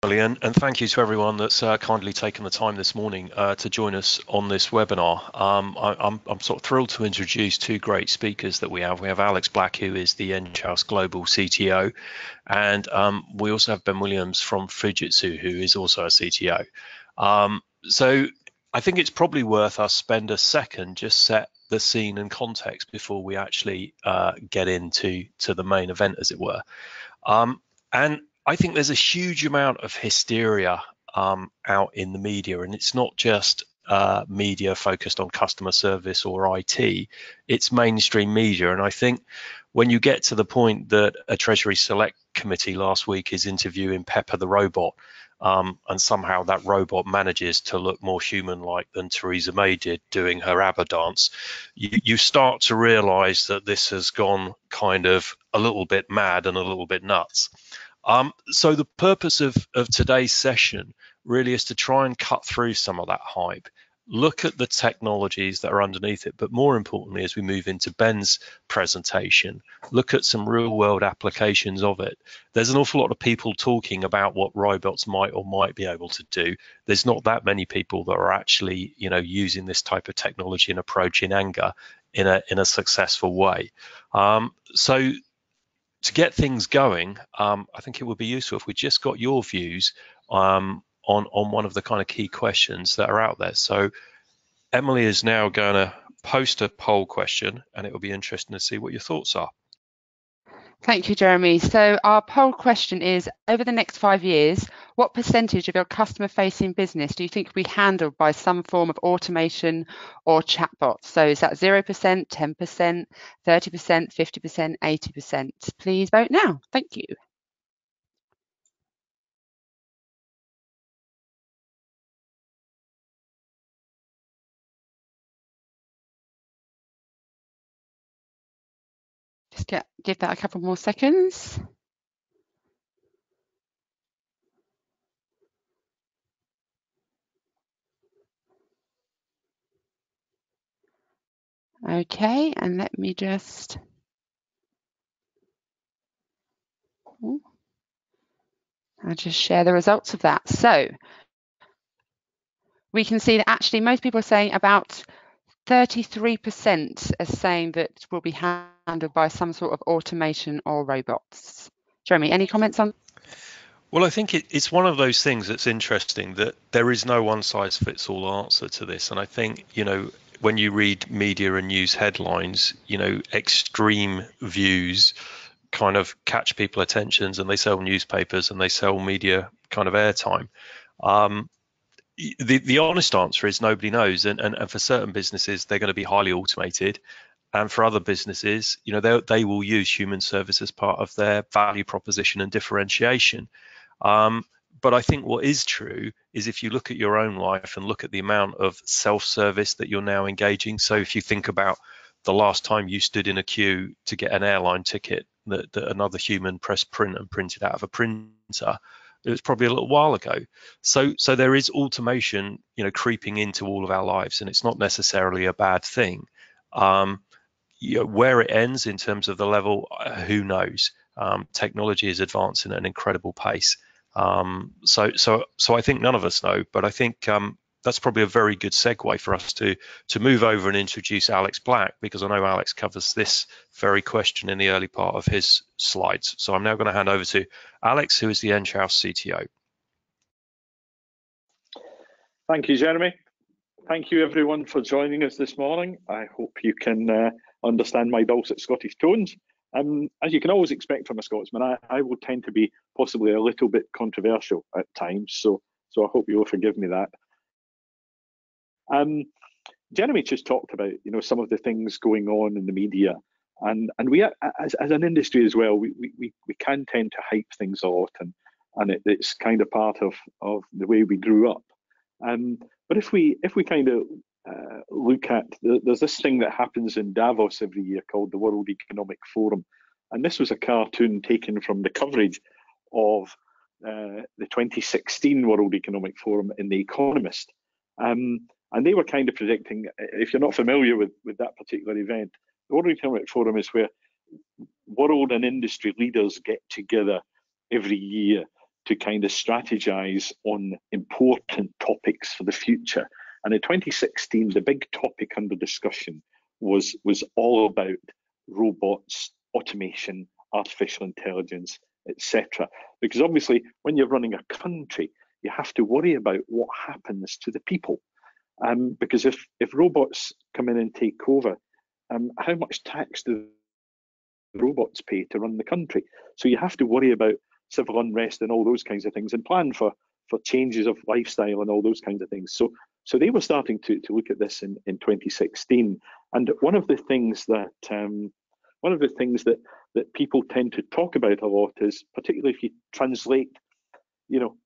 Emily, and thank you to everyone that's kindly taken the time this morning to join us on this webinar. I'm sort of thrilled to introduce two great speakers that we have. We have Alex Black, who is the Enghouse Global CTO, and we also have Ben Williams from Fujitsu, who is also a CTO. So I think it's probably worth us spend a second just set the scene and context before we actually get into the main event, as it were. And I think there's a huge amount of hysteria out in the media, and it's not just media focused on customer service or IT, it's mainstream media. And I think when you get to the point that a Treasury Select Committee last week is interviewing Pepper the robot, and somehow that robot manages to look more human-like than Theresa May did doing her ABBA dance, you start to realize that this has gone kind of a little bit mad and a little bit nuts. So the purpose of today's session really is to try and cut through some of that hype, look at the technologies that are underneath it, but more importantly, as we move into Ben's presentation, look at some real world applications of it. There's an awful lot of people talking about what robots might or might be able to do. There's not that many people that are actually, using this type of technology and approach in anger in a successful way. So to get things going, I think it would be useful if we just got your views on one of the kind of key questions that are out there. So Emily is now going to post a poll question, and it will be interesting to see what your thoughts are. Thank you, Jeremy. So our poll question is, over the next 5 years, what percentage of your customer-facing business do you think will be handled by some form of automation or chatbots? So is that 0%, 10%, 30%, 50%, 80%? Please vote now. Thank you. Just give that a couple more seconds. Okay, and let me just. I'll just share the results of that. So we can see that actually most people are saying about 33% are saying that will be handled by some sort of automation or robots. Jeremy, any comments on? Well, I think it's one of those things that's interesting that there is no one size fits all answer to this. And I think, when you read media and news headlines, extreme views kind of catch people's attentions, and they sell newspapers and they sell media kind of airtime. The honest answer is nobody knows, and for certain businesses they're going to be highly automated, and for other businesses, they will use human service as part of their value proposition and differentiation. But I think what is true is if you look at your own life and look at the amount of self-service that you're now engaging. So if you think about the last time you stood in a queue to get an airline ticket that another human pressed print and printed out of a printer, it was probably a little while ago. So there is automation, creeping into all of our lives, and it's not necessarily a bad thing. Where it ends in terms of the level, who knows? Technology is advancing at an incredible pace. So I think none of us know, but I think that's probably a very good segue for us to move over and introduce Alex Black, because I know Alex covers this very question in the early part of his slides. So I'm now going to hand over to Alex, who is the Enghouse CTO. Thank you, Jeremy. Thank you, everyone, for joining us this morning. I hope you can understand my dulcet Scottish tones. As you can always expect from a Scotsman, I will tend to be possibly a little bit controversial at times, so I hope you'll forgive me that. Jeremy just talked about some of the things going on in the media, and we as an industry as well, we can tend to hype things a lot, and it's kind of part of the way we grew up. But if we kind of look at, there's this thing that happens in Davos every year called the World Economic Forum, and this was a cartoon taken from the coverage of the 2016 World Economic Forum in The Economist. And they were kind of predicting, if you're not familiar with that particular event, the World Economic Forum is where world and industry leaders get together every year to kind of strategize on important topics for the future. And in 2016, the big topic under discussion was all about robots, automation, artificial intelligence, etc. Because obviously, when you're running a country, you have to worry about what happens to the people. Because if robots come in and take over, how much tax do robots pay to run the country? So you have to worry about civil unrest and all those kinds of things, and plan for changes of lifestyle and all those kinds of things. So they were starting to look at this in 2016. And one of the things that people tend to talk about a lot is, particularly if you translate,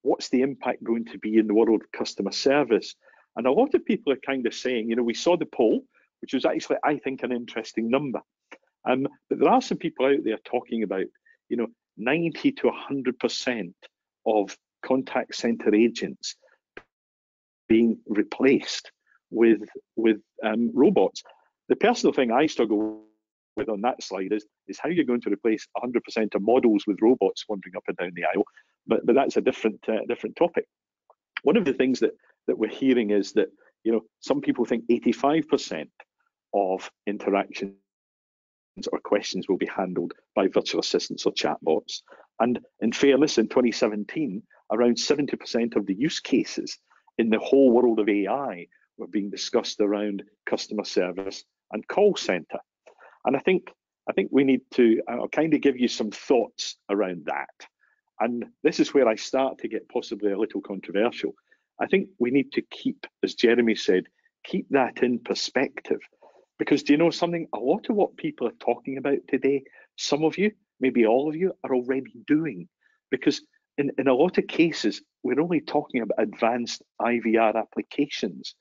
what's the impact going to be in the world of customer service? And a lot of people are kind of saying, we saw the poll, which was actually, I think, an interesting number. But there are some people out there talking about, 90 to 100% of contact center agents being replaced with robots. The personal thing I struggle with on that slide is how you're going to replace 100% of models with robots wandering up and down the aisle. But that's a different topic. One of the things that we're hearing is that some people think 85% of interactions or questions will be handled by virtual assistants or chatbots. And in fairness, in 2017, around 70% of the use cases in the whole world of AI were being discussed around customer service and call center. And I think we need to, I'll kind of give you some thoughts around that. And this is where I start to get possibly a little controversial. I think we need to keep, as Jeremy said, keep that in perspective. Because do you know something? A lot of what people are talking about today, some of you, maybe all of you, are already doing. Because in a lot of cases, we're only talking about advanced IVR applications.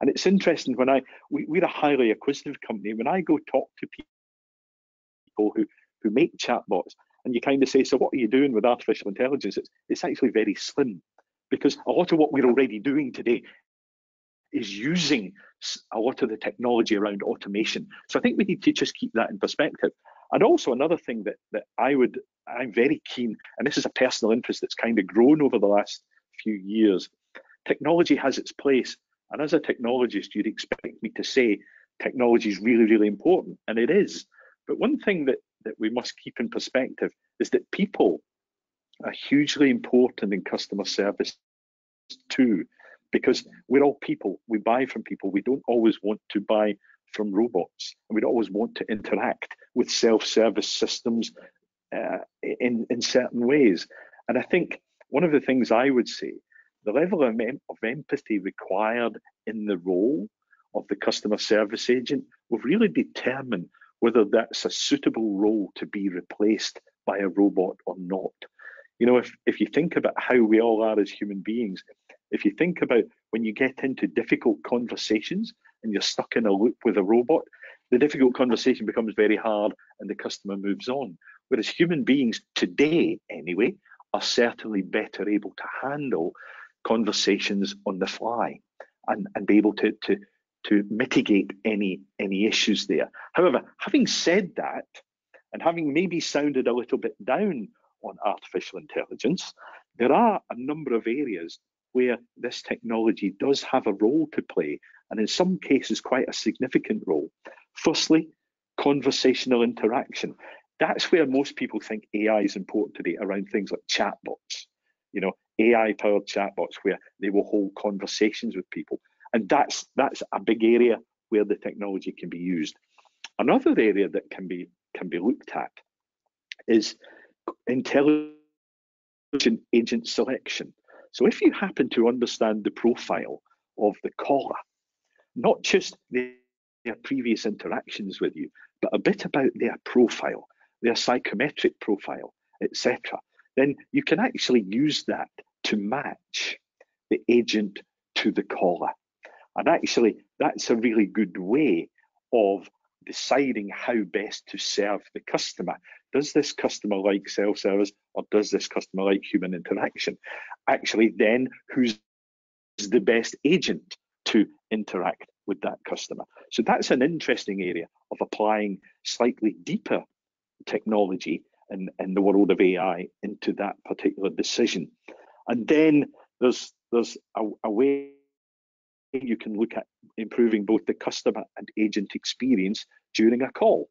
And it's interesting, we're a highly acquisitive company. When I go talk to people who make chatbots, and you kind of say, so what are you doing with artificial intelligence? It's actually very slim. Because a lot of what we're already doing today is using a lot of the technology around automation. So I think we need to just keep that in perspective. And also another thing that I'm very keen, and this is a personal interest that's kind of grown over the last few years. Technology has its place. And as a technologist, you'd expect me to say technology is really, really important. And it is. But one thing that we must keep in perspective is that people are hugely important in customer service too. Because we're all people, we buy from people. We don't always want to buy from robots, and we don't always want to interact with self-service systems in certain ways. And I think one of the things I would say, the level of empathy required in the role of the customer service agent will really determine whether that's a suitable role to be replaced by a robot or not. If you think about how we all are as human beings, if you think about when you get into difficult conversations and you're stuck in a loop with a robot, the difficult conversation becomes very hard and the customer moves on. Whereas human beings today, anyway, are certainly better able to handle conversations on the fly and be able to mitigate any issues there. However, having said that, and having maybe sounded a little bit down on artificial intelligence, there are a number of areas where this technology does have a role to play, and in some cases quite a significant role. Firstly, conversational interaction. That's where most people think AI is important today, around things like chatbots. AI-powered chatbots where they will hold conversations with people. And that's a big area where the technology can be used. Another area that can be looked at is intelligent agent selection. So if you happen to understand the profile of the caller, not just their previous interactions with you, but a bit about their profile, their psychometric profile, etc., then you can actually use that to match the agent to the caller. And actually, that's a really good way of deciding how best to serve the customer. Does this customer like self-service, or does this customer like human interaction? Actually, then who's the best agent to interact with that customer? So that's an interesting area of applying slightly deeper technology in the world of AI into that particular decision. And then there's a way you can look at improving both the customer and agent experience during a call.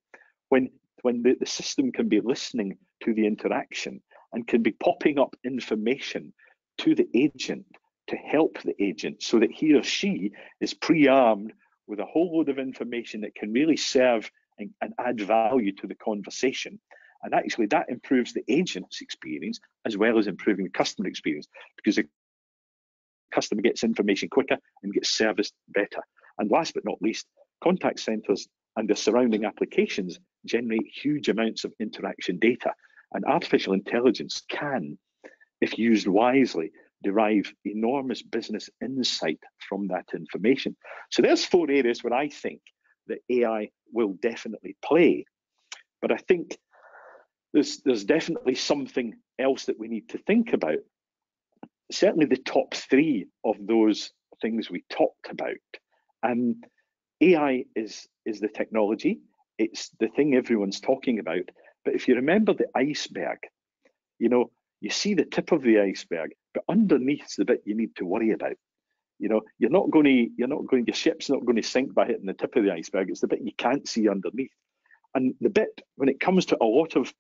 When the system can be listening to the interaction and can be popping up information to the agent to help the agent so that he or she is pre-armed with a whole load of information that can really serve and add value to the conversation. And actually that improves the agent's experience as well as improving the customer experience, because the customer gets information quicker and gets serviced better. And last but not least, contact centers and their surrounding applications generate huge amounts of interaction data. And artificial intelligence can, if used wisely, derive enormous business insight from that information. So there's 4 areas where I think that AI will definitely play. But I think there's definitely something else that we need to think about. Certainly the top 3 of those things we talked about. AI is the technology. It's the thing everyone's talking about. But if you remember the iceberg, you see the tip of the iceberg, but underneath's the bit you need to worry about. Your ship's not going to sink by hitting the tip of the iceberg. It's the bit you can't see underneath. And the bit, when it comes to a lot of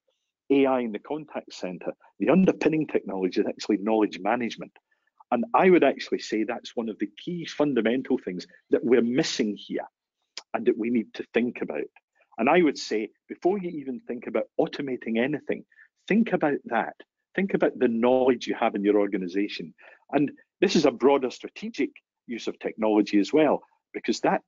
AI in the contact center, the underpinning technology is actually knowledge management. And I would actually say that's one of the key fundamental things that we're missing here and that we need to think about. And I would say, before you even think about automating anything, think about that. Think about the knowledge you have in your organization. And this is a broader strategic use of technology as well, because that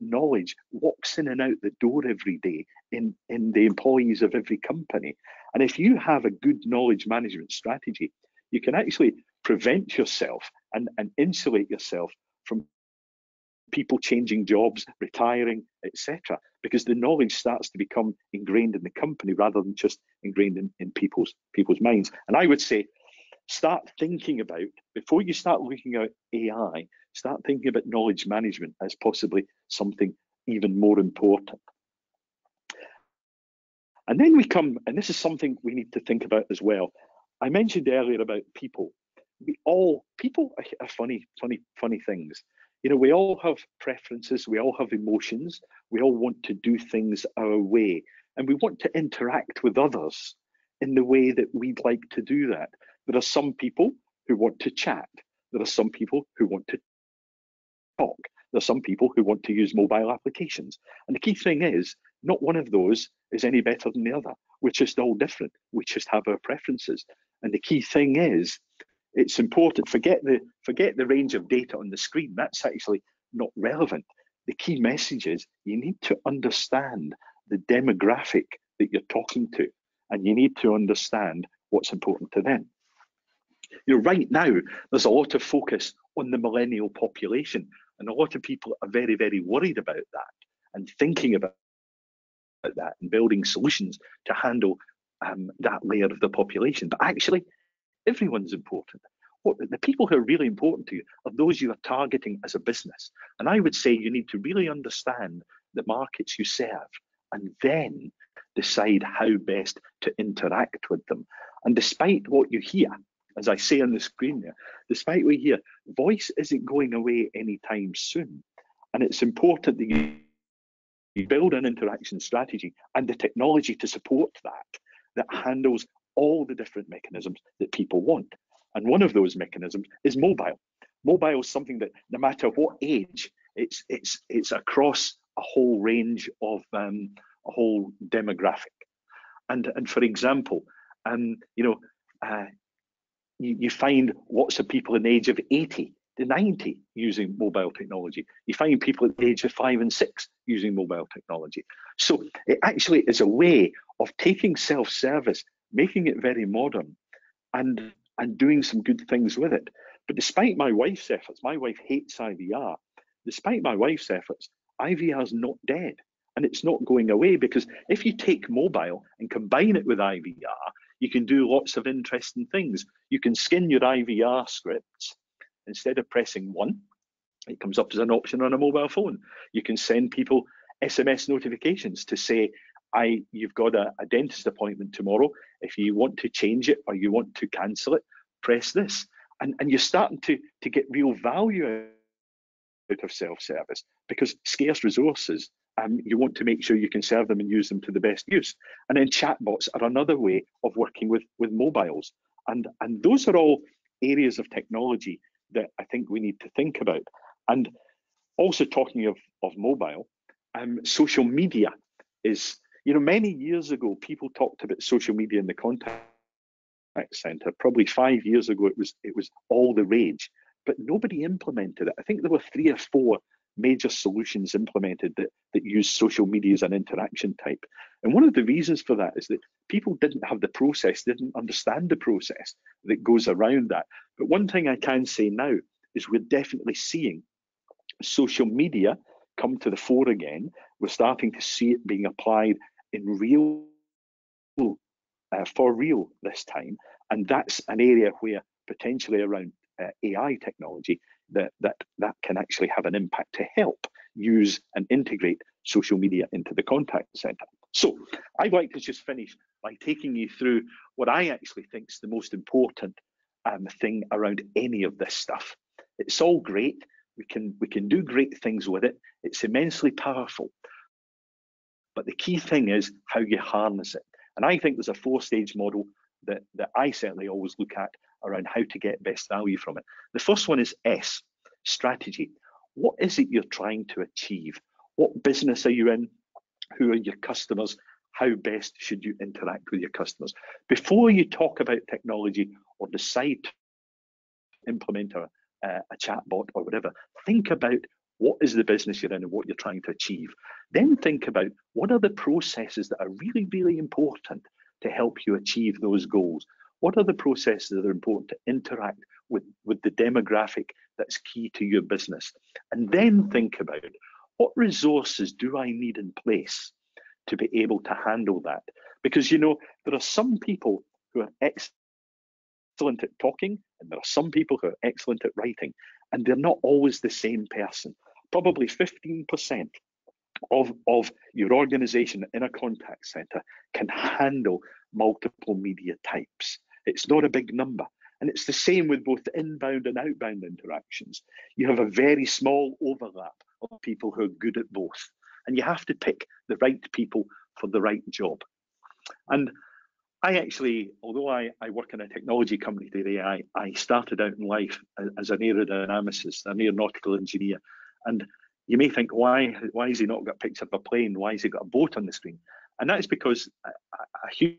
knowledge walks in and out the door every day in the employees of every company. And if you have a good knowledge management strategy, you can actually prevent yourself and insulate yourself from people changing jobs, retiring, etc., because the knowledge starts to become ingrained in the company rather than just ingrained in people's minds. And I would say, start thinking about, before you start looking at AI, start thinking about knowledge management as possibly something even more important. And then we come, and this is something we need to think about as well. I mentioned earlier about people. People are funny things. We all have preferences, we all have emotions, we all want to do things our way, and we want to interact with others in the way that we'd like to do that. There are some people who want to chat. There are some people who want to talk. There are some people who want to use mobile applications. And the key thing is, not one of those is any better than the other. We're just all different. We just have our preferences. And the key thing is, it's important. Forget the range of data on the screen. That's actually not relevant. The key message is you need to understand the demographic that you're talking to, and you need to understand what's important to them. Right now, there's a lot of focus on the millennial population, and a lot of people are very, very worried about that and thinking about that and building solutions to handle that layer of the population. But actually, everyone's important. The people who are really important to you are those you are targeting as a business. And I would say you need to really understand the markets you serve and then decide how best to interact with them. And despite what you hear, as I say on the screen there, despite what you hear, voice isn't going away anytime soon. And it's important that you build an interaction strategy and the technology to support that handles all the different mechanisms that people want. And one of those mechanisms is mobile. Mobile is something that no matter what age, it's across a whole range of a whole demographic. And for example, you find lots of people in the age of 80 to 90 using mobile technology. You find people at the age of 5 and 6 using mobile technology. So it actually is a way of taking self-service, making it very modern, and doing some good things with it. But despite my wife's efforts, my wife hates IVR. Despite my wife's efforts, IVR is not dead, and it's not going away, because if you take mobile and combine it with IVR, you can do lots of interesting things. You can skin your IVR scripts. Instead of pressing 1, it comes up as an option on a mobile phone. You can send people SMS notifications to say, you've got a dentist appointment tomorrow. If you want to change it or you want to cancel it, press this. And you're starting to get real value out of self-service, because scarce resources, you want to make sure you can serve them and use them to the best use. And then chatbots are another way of working with mobiles. And those are all areas of technology that I think we need to think about. And also talking of mobile, social media is, many years ago, people talked about social media in the contact center. Probably 5 years ago, it was all the rage, but nobody implemented it. I think there were 3 or 4 major solutions implemented that use social media as an interaction type. And one of the reasons for that is that people didn't have the process, didn't understand the process that goes around that. But one thing I can say now is we're definitely seeing social media come to the fore again. We're starting to see it being applied in real, for real this time. And that's an area where potentially around AI technology that can actually have an impact to help use and integrate social media into the contact center. So I'd like to just finish by taking you through what I actually think is the most important thing around any of this stuff. It's all great. We can do great things with it. It's immensely powerful. But the key thing is how you harness it. And I think there's a 4-stage model that I certainly always look at around how to get best value from it. The first one is S, strategy. What is it you're trying to achieve? What business are you in? Who are your customers? How best should you interact with your customers? Before you talk about technology or decide to implement a chatbot or whatever, think about what is the business you're in and what you're trying to achieve. Then think about what are the processes that are really, really important to help you achieve those goals. What are the processes that are important to interact with the demographic that's key to your business? And then think about what resources do I need in place to be able to handle that? Because, there are some people who are excellent at talking, and there are some people who are excellent at writing, and they're not always the same person. Probably 15% of your organization in a contact center can handle multiple media types. It's not a big number. And it's the same with both the inbound and outbound interactions. You have a very small overlap of people who are good at both. And you have to pick the right people for the right job. And I actually, although I work in a technology company today, I started out in life as an aerodynamicist, an aeronautical engineer. And you may think, why has he not got pictures of a plane? Why has he got a boat on the screen? And that's because a huge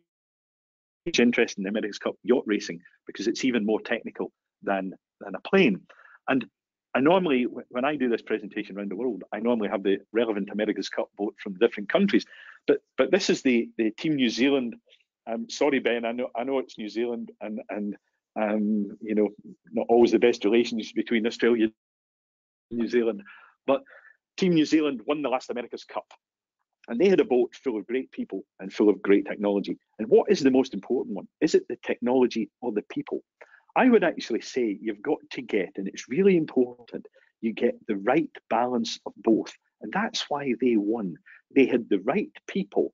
interest in the America's Cup yacht racing, because it's even more technical than a plane. And I normally, when I do this presentation around the world, I normally have the relevant America's Cup boat from different countries. But this is the Team New Zealand. Sorry, Ben, I know it's New Zealand, and not always the best relations between Australia and New Zealand. But Team New Zealand won the last America's Cup. And they had a boat full of great people and full of great technology. And what is the most important one? Is it the technology or the people? I would actually say you've got to get, and it's really important, you get the right balance of both. And that's why they won. They had the right people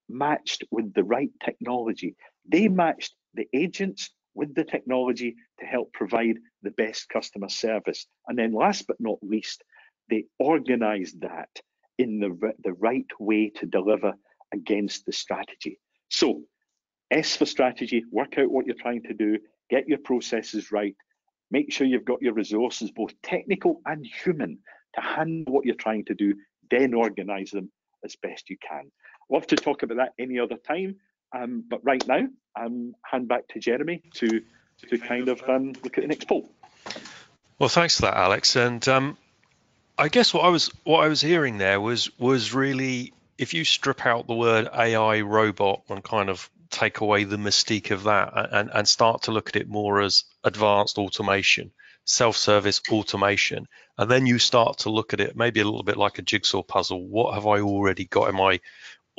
matched with the right technology. They matched the agents with the technology to help provide the best customer service. And then last but not least, they organized that in the right way to deliver against the strategy. So S for strategy, work out what you're trying to do, get your processes right, make sure you've got your resources, both technical and human, to handle what you're trying to do, then organize them as best you can. Love to talk about that any other time, but right now, hand back to Jeremy to kind of look at the next poll. Well, thanks for that, Alex. And I guess what I was hearing there was really, if you strip out the word AI robot and kind of take away the mystique of that and start to look at it more as advanced automation, self-service automation, and then you start to look at it maybe a little bit like a jigsaw puzzle. What have I already got in my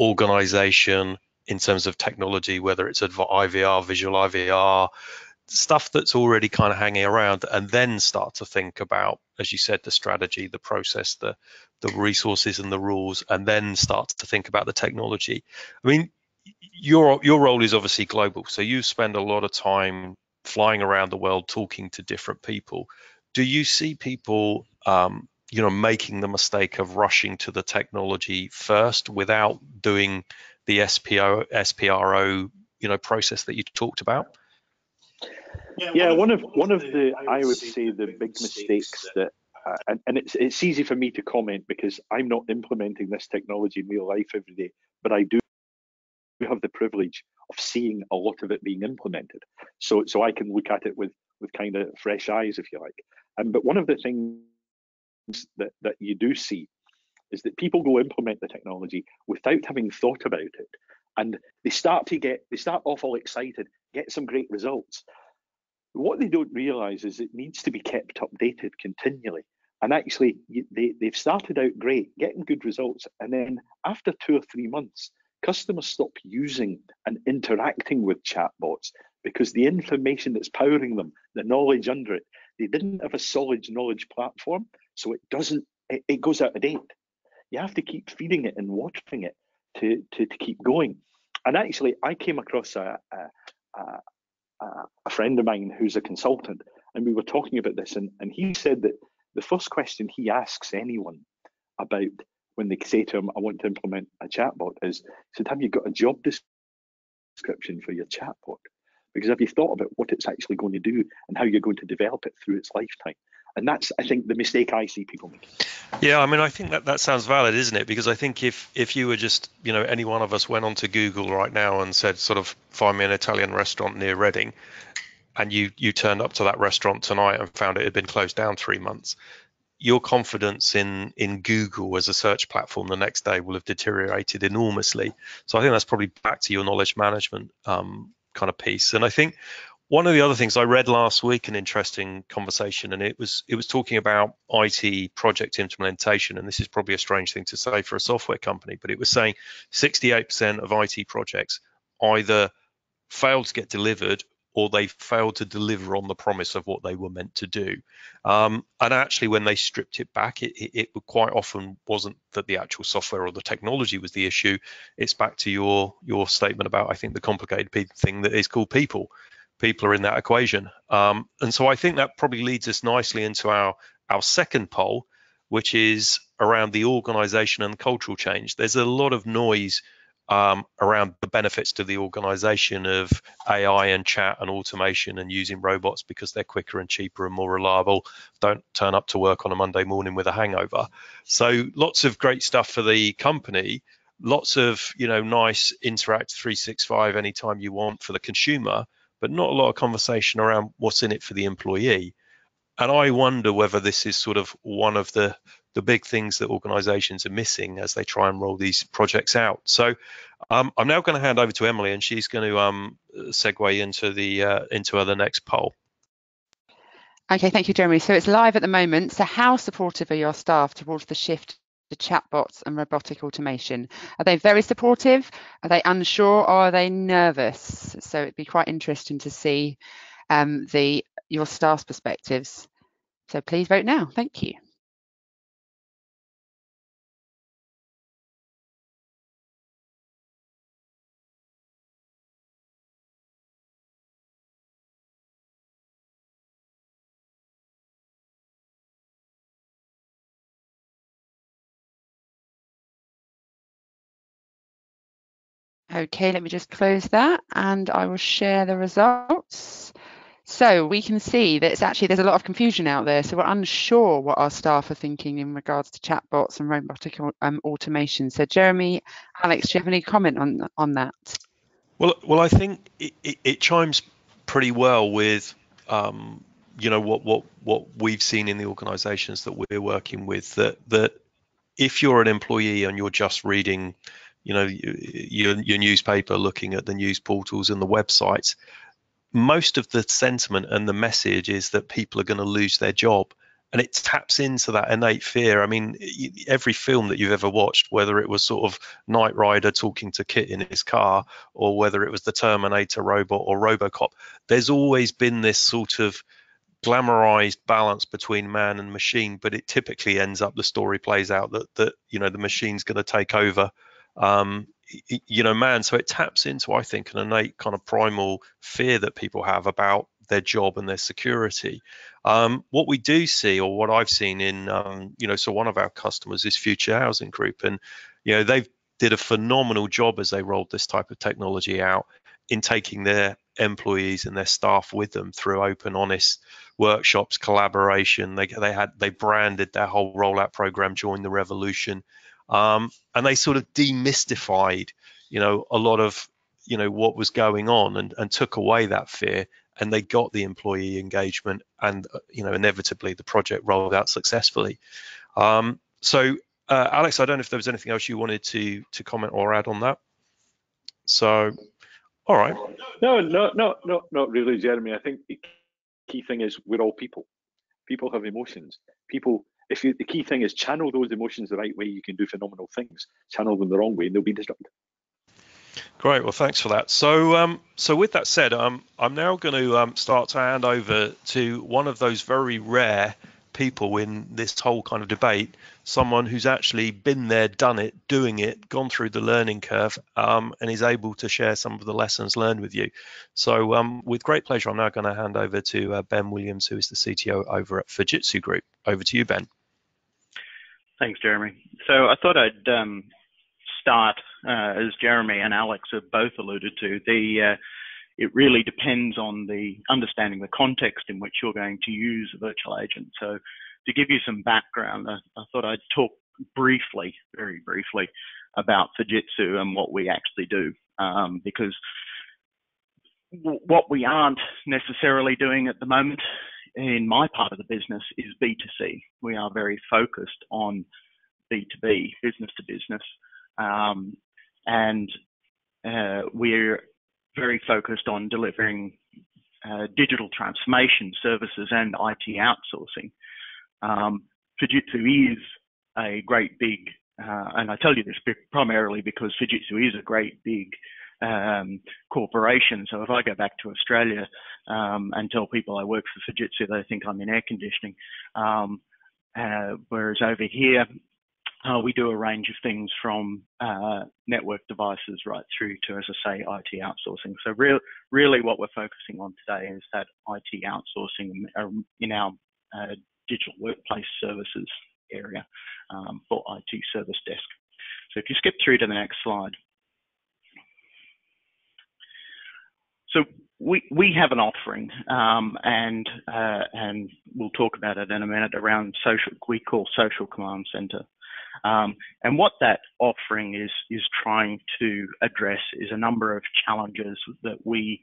organization in terms of technology, whether it's IVR, visual IVR, stuff that's already kind of hanging around, and then start to think about, as you said, the strategy, the process, the resources and the rules, and then start to think about the technology. I mean, your role is obviously global, so you spend a lot of time flying around the world talking to different people. Do you see people making the mistake of rushing to the technology first without doing the SPRO process that you talked about? Yeah, one of the, I would say, the big mistakes that, and it's easy for me to comment because I'm not implementing this technology in real life every day, but I do have the privilege of seeing a lot of it being implemented, so I can look at it with kind of fresh eyes, if you like. But one of the things that you do see is that people go implement the technology without having thought about it, and they start off all excited, get some great results. What they don't realize is it needs to be kept updated continually. And actually, they've started out great, getting good results. And then after 2 or 3 months, customers stop using and interacting with chatbots because the information that's powering them, the knowledge under it, they didn't have a solid knowledge platform. So it goes out of date. You have to keep feeding it and watering it to keep going. And actually, I came across a friend of mine who's a consultant, and we were talking about this, and he said that the first question he asks anyone about when they say to him, I want to implement a chatbot, is, he said, have you got a job description for your chatbot? Because have you thought about what it's actually going to do and how you're going to develop it through its lifetime? And that's, I think, the mistake I see people make. Yeah, I mean, I think that sounds valid, isn't it? Because I think if you were just, any one of us went onto Google right now and said, sort of, find me an Italian restaurant near Reading, and you turned up to that restaurant tonight and found it had been closed down 3 months, your confidence in Google as a search platform the next day will have deteriorated enormously. So I think that's probably back to your knowledge management kind of piece. And I think one of the other things I read last week, an interesting conversation, and it was talking about IT project implementation. And this is probably a strange thing to say for a software company, but it was saying 68% of IT projects either failed to get delivered or they failed to deliver on the promise of what they were meant to do. And actually, when they stripped it back, it quite often wasn't that the actual software or the technology was the issue. It's back to your statement about, I think, the complicated thing that is called people. People are in that equation. And so I think that probably leads us nicely into our second poll, which is around the organization and cultural change. There's a lot of noise around the benefits to the organization of AI and chat and automation and using robots because they're quicker and cheaper and more reliable, don't turn up to work on a Monday morning with a hangover. So lots of great stuff for the company, lots of nice Interact 365 anytime you want for the consumer, but not a lot of conversation around what's in it for the employee. And I wonder whether this is sort of one of the big things that organizations are missing as they try and roll these projects out. So I'm now going to hand over to Emily, and she's going to segue into the next poll. Okay, thank you, Jeremy. So it's live at the moment. So how supportive are your staff towards the shift to chatbots and robotic automation? Are they very supportive? Are they unsure, or are they nervous? So it'd be quite interesting to see your staff's perspectives. So please vote now. Thank you. Okay, let me just close that and I will share the results. So we can see that there's a lot of confusion out there. So we're unsure what our staff are thinking in regards to chatbots and robotic automation. So Jeremy, Alex, do you have any comment on that? Well, I think it chimes pretty well with what we've seen in the organisations that we're working with. That if you're an employee and you're just reading, your newspaper, looking at the news portals and the websites, most of the sentiment and the message is that people are going to lose their job and it taps into that innate fear. I mean, every film that you've ever watched, whether it was sort of Knight Rider talking to Kit in his car, or whether it was the Terminator robot or RoboCop, there's always been this sort of glamorized balance between man and machine, but it typically ends up, the story plays out that the machine's going to take over man. So it taps into, I think, an innate kind of primal fear that people have about their job and their security. What we do see, or what I've seen in so one of our customers is Future Housing Group, and they've did a phenomenal job as they rolled this type of technology out in taking their employees and their staff with them through open, honest workshops, collaboration. They branded their whole rollout program Join the Revolution, and they sort of demystified a lot of what was going on, and took away that fear, and they got the employee engagement, and inevitably the project rolled out successfully. So Alex, I don't know if there was anything else you wanted to comment or add on that. So all right. No, not really, Jeremy. I think the key thing is we're all people. People have emotions. The key thing is channel those emotions the right way, you can do phenomenal things. Channel them the wrong way, and they'll be disrupted. Great. Well, thanks for that. So with that said, I'm now going to start to hand over to one of those very rare people in this whole kind of debate, someone who's actually been there, done it, doing it, gone through the learning curve, and is able to share some of the lessons learned with you. So with great pleasure, I'm now going to hand over to Ben Williams, who is the CTO over at Fujitsu Group. Over to you, Ben. Thanks, Jeremy. So I thought I'd start, as Jeremy and Alex have both alluded to, it really depends on the understanding the context in which you're going to use a virtual agent. So to give you some background, I thought I'd talk briefly, very briefly, about Fujitsu and what we actually do, because what we aren't necessarily doing at the moment in my part of the business is B2C. We are very focused on B2B, business to business. And we're very focused on delivering digital transformation services and IT outsourcing. Fujitsu is a great big, and I tell you this primarily because Fujitsu is a great big corporation. So if I go back to Australia and tell people I work for Fujitsu, they think I'm in air conditioning. Whereas over here, we do a range of things from network devices right through to, as I say, IT outsourcing. So really what we're focusing on today is that IT outsourcing in our digital workplace services area for IT service desk. So if you skip through to the next slide. So we have an offering, and we'll talk about it in a minute, around we call Social Command Center. And what that offering is trying to address is a number of challenges that we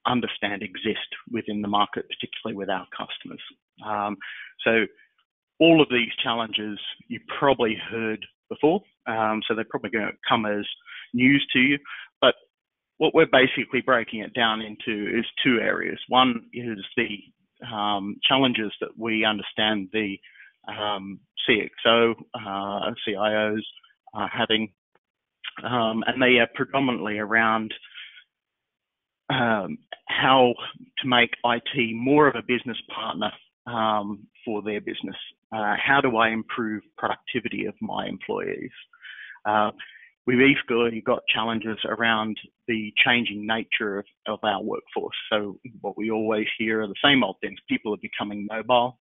understand exist within the market, particularly with our customers. So all of these challenges you probably heard before, so they're probably going to come as news to you. But what we're basically breaking it down into is two areas. One is the challenges that we understand the CXO, CIOs are having, and they are predominantly around how to make IT more of a business partner for their business. How do I improve productivity of my employees? We've equally got challenges around the changing nature of our workforce. So what we always hear are the same old things. People are becoming mobile.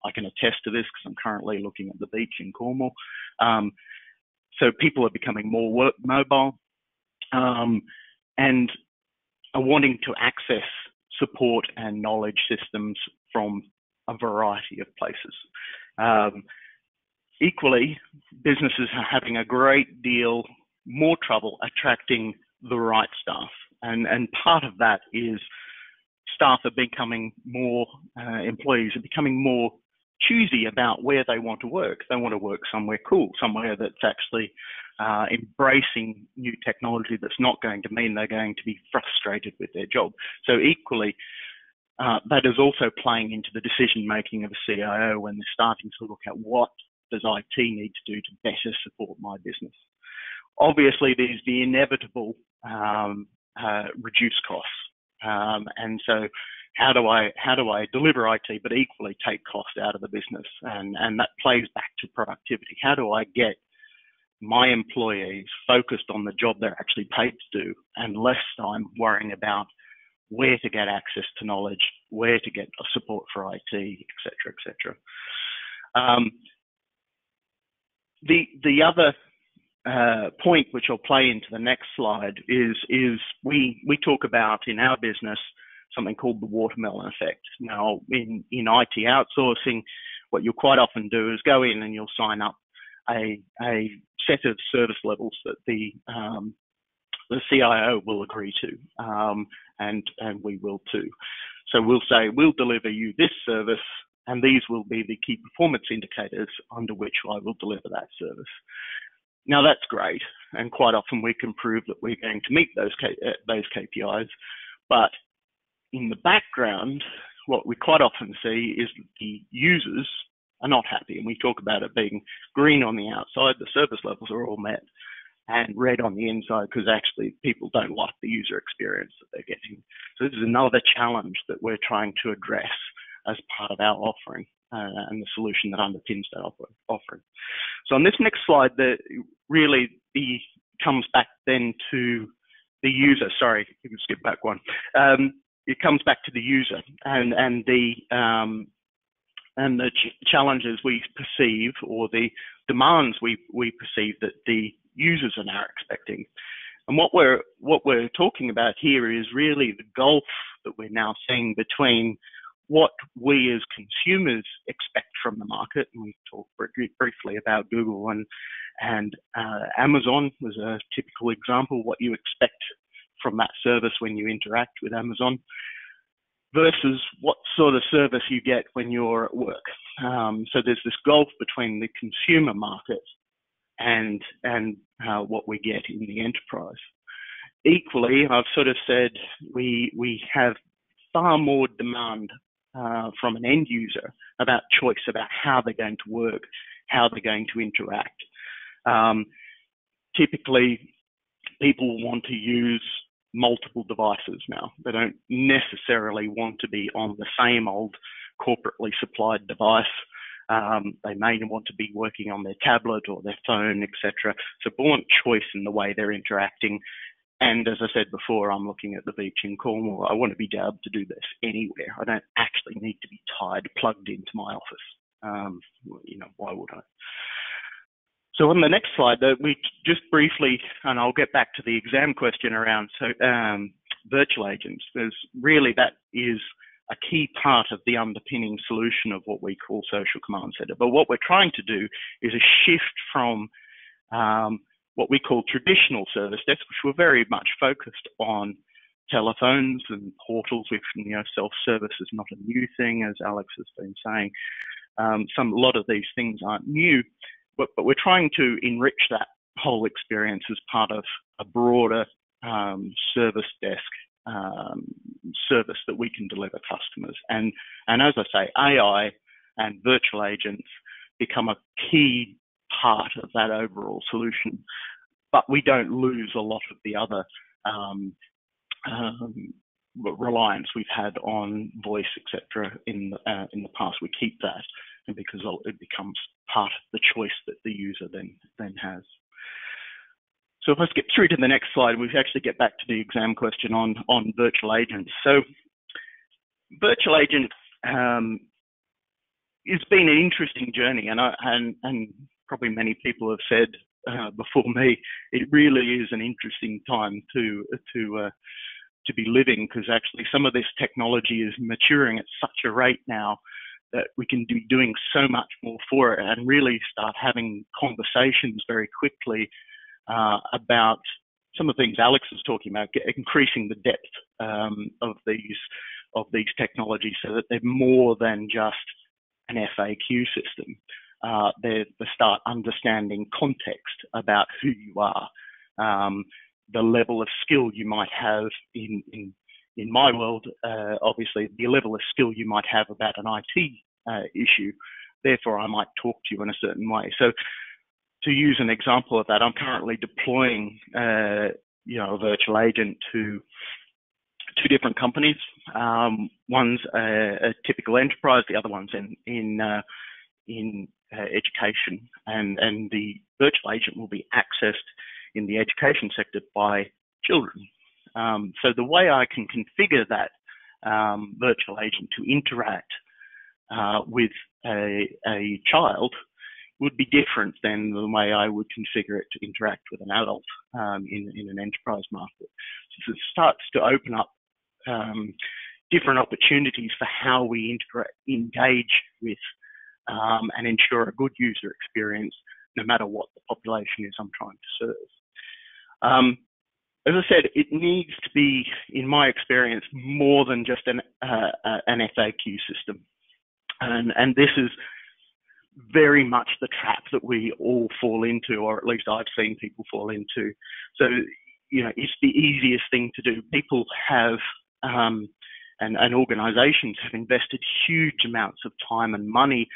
I can attest to this because I'm currently looking at the beach in Cornwall. So people are becoming more mobile and are wanting to access support and knowledge systems from a variety of places. Equally, businesses are having a great deal more trouble attracting the right staff. And part of that is staff are becoming more, employees are becoming more choosy about where they want to work. They want to work somewhere cool, somewhere that's actually embracing new technology that's not going to mean they're going to be frustrated with their job. So equally, that is also playing into the decision making of a CIO when they're starting to look at what does IT need to do to better support my business. Obviously, there's the inevitable reduce costs, and so how do I deliver IT but equally take cost out of the business, and that plays back to productivity. How do I get my employees focused on the job they're actually paid to do and less time worrying about where to get access to knowledge, where to get support for IT, etc., etc. The other point, which I'll play into the next slide, is we talk about in our business something called the watermelon effect. Now, in IT outsourcing, what you'll quite often do is go in and you'll sign up a set of service levels that the CIO will agree to, and we will too. So we'll say, we'll deliver you this service, and these will be the key performance indicators under which I will deliver that service. Now that's great, and quite often we can prove that we're going to meet those KPIs, but in the background, what we quite often see is that the users are not happy, and we talk about it being green on the outside, the service levels are all met, and red on the inside because actually people don't like the user experience that they're getting. So this is another challenge that we're trying to address as part of our offering and the solution that underpins that offering. So on this next slide, really comes back then to the user. Sorry, you can skip back one. It comes back to the user and the challenges we perceive, or the demands we perceive that the users are now expecting. And what we're talking about here is really the gulf that we're now seeing between what we as consumers expect from the market. And we talked briefly about Google and Amazon was a typical example, what you expect from that service when you interact with Amazon, versus what sort of service you get when you're at work. So there's this gulf between the consumer market and what we get in the enterprise. Equally, I've sort of said we have far more demand from an end user about choice about how they're going to work, how they're going to interact. Typically, people want to use multiple devices now. They don't necessarily want to be on the same old corporately supplied device. They may want to be working on their tablet or their phone, etc. So they want choice in the way they're interacting. And as I said before, I'm looking at the beach in Cornwall. I want to be able to do this anywhere. I don't actually need to be plugged into my office. Why would I? So on the next slide, we just briefly, and I'll get back to the exam question around virtual agents, because really that is a key part of the underpinning solution of what we call social command center. But what we're trying to do is a shift from what we call traditional service desks, which were very much focused on telephones and portals, which, self-service is not a new thing, as Alex has been saying. A lot of these things aren't new, but we're trying to enrich that whole experience as part of a broader service desk service that we can deliver customers. And as I say, AI and virtual agents become a key part of that overall solution, but we don't lose a lot of the other reliance we've had on voice, etc. in the past. We keep that, and because it becomes part of the choice that the user then has. So if I skip through to the next slide, we actually get back to the exam question on virtual agents. So virtual agent it's been an interesting journey, and probably many people have said before me, it really is an interesting time to be living, because actually some of this technology is maturing at such a rate now that we can be doing so much more for it and really start having conversations very quickly about some of the things Alex was talking about, increasing the depth of these technologies so that they're more than just an FAQ system. They start understanding context about who you are, the level of skill you might have in in my world, obviously, the level of skill you might have about an IT issue, therefore I might talk to you in a certain way. So to use an example of that, I'm currently deploying a virtual agent to two different companies. One's a typical enterprise, the other one's in education, and the virtual agent will be accessed in the education sector by children. So the way I can configure that virtual agent to interact with a child would be different than the way I would configure it to interact with an adult in an enterprise market. So it starts to open up different opportunities for how we engage with and ensure a good user experience, no matter what the population is I'm trying to serve. As I said, it needs to be, in my experience, more than just an FAQ system. And this is very much the trap that we all fall into, or at least I've seen people fall into. So, it's the easiest thing to do. People have, and organizations have invested huge amounts of time and money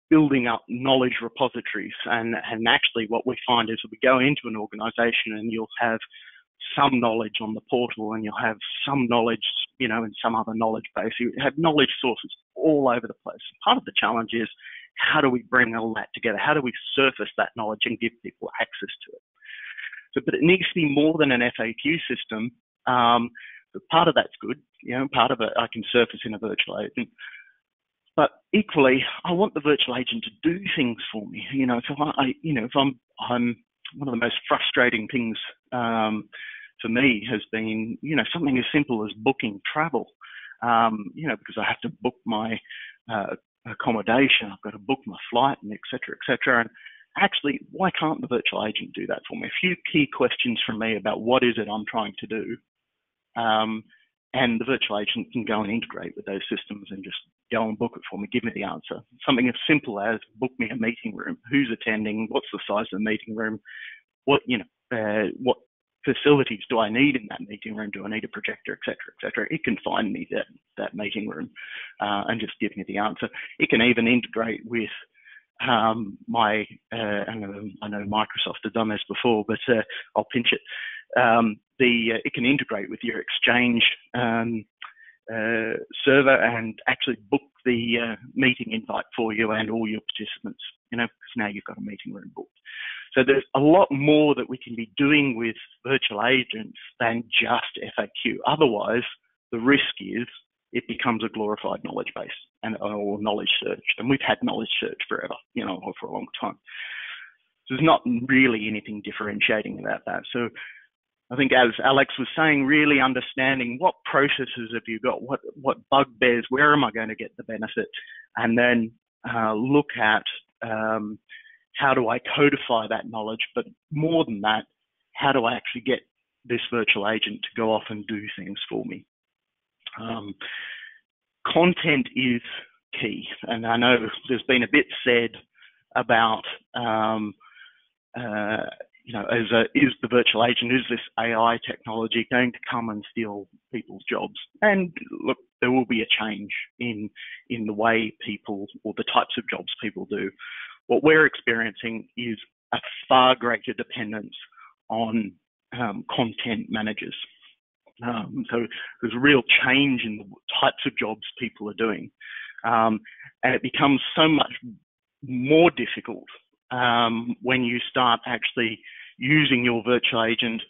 building up knowledge repositories. And actually what we find is that we go into an organization and you'll have some knowledge on the portal, and you'll have some knowledge, in some other knowledge base. You have knowledge sources all over the place. Part of the challenge is, how do we bring all that together? How do we surface that knowledge and give people access to it? So, but it needs to be more than an FAQ system. But part of that's good. Part of it I can surface in a virtual agent. But equally, I want the virtual agent to do things for me. So if I'm one of the most frustrating things for me has been, something as simple as booking travel. Because I have to book my accommodation, I've got to book my flight, and et cetera, and actually, why can't the virtual agent do that for me? A few key questions from me about what is it I'm trying to do, and the virtual agent can go and integrate with those systems and just go and book it for me, give me the answer. Something as simple as book me a meeting room, who's attending, what's the size of the meeting room, what facilities do I need in that meeting room? Do I need a projector, et cetera? It can find me that meeting room and just give me the answer. It can even integrate with I know Microsoft has done this before, but I'll pinch it. It can integrate with your Exchange server and actually book the meeting invite for you and all your participants, because now you've got a meeting room booked. So there's a lot more that we can be doing with virtual agents than just FAQ. Otherwise, the risk is it becomes a glorified knowledge base or knowledge search. And we've had knowledge search forever, or for a long time. So there's not really anything differentiating about that. So I think, as Alex was saying, really understanding what processes have you got, what bugbears, where am I going to get the benefit, and then look at how do I codify that knowledge, but more than that, how do I actually get this virtual agent to go off and do things for me? Content is key, and I know there's been a bit said about is the virtual agent, is this AI technology going to come and steal people's jobs? And look, there will be a change in the way people, or the types of jobs people do. What we're experiencing is a far greater dependence on content managers. So there's a real change in the types of jobs people are doing. And it becomes so much more difficult when you start actually using your virtual agent